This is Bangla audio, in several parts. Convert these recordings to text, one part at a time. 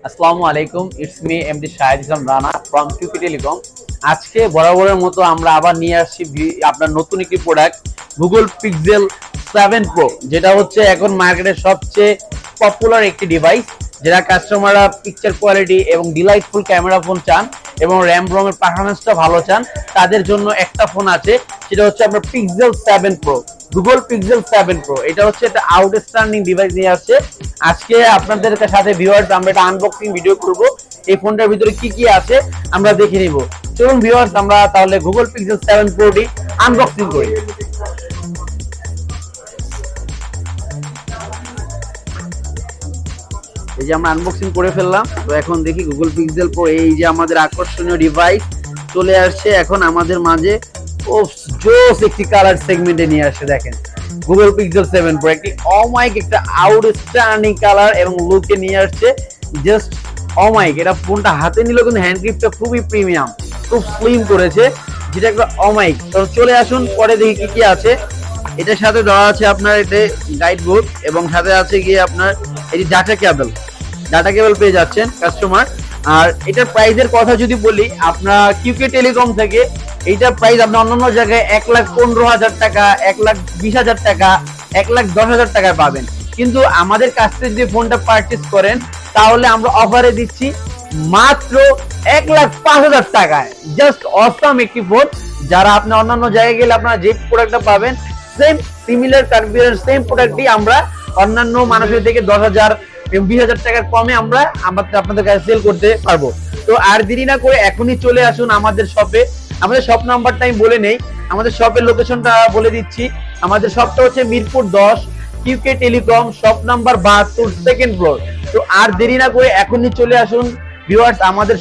আসসালামু আলাইকুম, it's me MD Shahid Rana from Qk Telecom। আজকে বরাবরের মতো আমরা আবার নিয়ে আসছি আপনার নতুন একটি প্রোডাক্ট গুগল পিক্সেল 7 প্রো, যেটা হচ্ছে এখন মার্কেটের সবচেয়ে পপুলার একটি ডিভাইস, যেটা কাস্টমাররা পিকচার কোয়ালিটি এবং ডিলাইটফুল ক্যামেরা ফোন চান এবং র্যাম রোমের পারফরমেন্সটা ভালো চান। তাদের জন্য একটা ফোন আছে, সেটা হচ্ছে আপনার pixel 7 pro, Google pixel 7 pro. এটা হচ্ছে একটা আউটস্ট্যান্ডিং ডিভাইস নিয়ে আসছে। আজকে আপনাদের সাথে ভিউয়ার্স আমরা একটা আনবক্সিং ভিডিও করব। এই ফোনটার ভিতরে কি কি আছে আমরা দেখে নিব। চলুন ভিউয়ার্স, আমরা তাহলে গুগল পিক্সেল 7 প্রোটি আনবক্সিং করি। এই যে আমরা আনবক্সিং করে ফেললাম। তো এখন দেখি গুগল পিক্সেল প্রো, এই যে আমাদের আকর্ষণীয় ডিভাইস চলে আসছে এখন আমাদের মাঝে। ও জোস একটি কালার সেগমেন্টে নিয়ে আসছে। দেখেন গুগল পিক্সেল 7 প্রো একটি অমাইক একটা আউটস্ট্যান্ডিং কালার এবং লুকে নিয়ে আসছে। জাস্ট অমাইক, এটা ফোনটা হাতে নিলেও কিন্তু হ্যান্ড গ্রিপটা খুবই প্রিমিয়াম, খুব স্লিম করেছে, যেটা একটা অমাইক। তো চলে আসুন পরে দেখি কি কি আছে। এটার সাথে দেওয়া আছে আপনার এটা গাইড বুক এবং সাথে আছে গিয়ে আপনার এই ডাটা কেবল পেয়ে যাচ্ছেন কাস্টমার। আর এটার প্রাইসের কথা যদি বলি, আপনার কিউকে টেলিকম থেকে এইটার প্রাইস আপনার অন্যান্য জায়গায় 1,15,000 টাকা, 1,20,000 টাকা, 1,10,000 টাকায় পাবেন। কিন্তু আমাদের কাছ থেকে যদি ফোনটা পারচেস করেন তাহলে আমরা অফারে দিচ্ছি মাত্র 1,05,000 টাকায়। জাস্ট অসাম একটি ফোন, যারা আপনি অন্যান্য জায়গায় গেলে আপনারা যে প্রোডাক্টটা পাবেন সেম সিমিলার কনফিগারেশন সেম প্রোডাক্টই আমরা অন্যান্য মানুষের থেকে 10,000 এবং 20,000 টাকার কমে আমরা আপনাদের কাছে সেল করতে পারবো। তো আর দেরি না করে এখনই চলে আসুন আমাদের শপে। আমাদের শপ নাম্বারটা আমি বলে নেই, আমাদের শপের লোকেশনটা বলে দিচ্ছি। আমাদের শপটা হচ্ছে Mirpur 10, QK telecom, shop number 72, second floor. তো আর দেরি না করে এখনই চলে আসুন ভিউয়ার্স আমাদের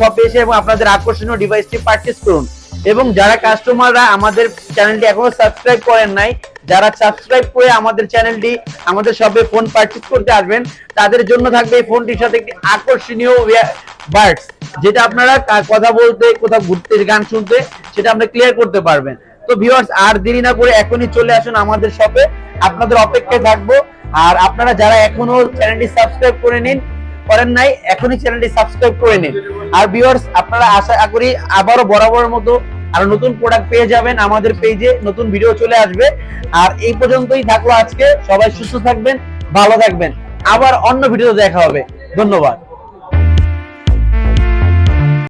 শপে এসে এবং আপনাদের আকর্ষণীয় ডিভাইসটি পারচেজ করুন। এবং যারা কাস্টমাররা আমাদের চ্যানেলটি এখনো সাবস্ক্রাইব করেন নাই, যারা সাবস্ক্রাইব করে আমাদের চ্যানেলটি আমাদের শপে ফোন পারচেজ করতে আসবেন, তাদের জন্য থাকবে এই ফোনটির সাথে একটি আকর্ষণীয় বাডস, যেটা আপনারা কথা বলতে, কোথাও ঘুরতে, গান শুনতে সেটা আপনি ক্লিয়ার করতে পারবেন। তো ভিউয়ার্স আর দেরি না করে এখনই চলে আসুন আমাদের শপে, আপনাদের অপেক্ষায় থাকবো। আর আপনারা যারা এখনো চ্যানেলটি সাবস্ক্রাইব করেন নাই, এখনই চ্যানেলটি সাবস্ক্রাইব করে নিন। আর ভিউয়ার্স আপনারা আশা করি আবারও বরাবরের মতো আর নতুন প্রোডাক্ট পেয়ে যাবেন আমাদের পেজে, নতুন ভিডিও চলে আসবে। আর এই পর্যন্তই থাকলো আজকে। সবাই সুস্থ থাকবেন, ভালো থাকবেন, আবার অন্য ভিডিওতে দেখা হবে। ধন্যবাদ।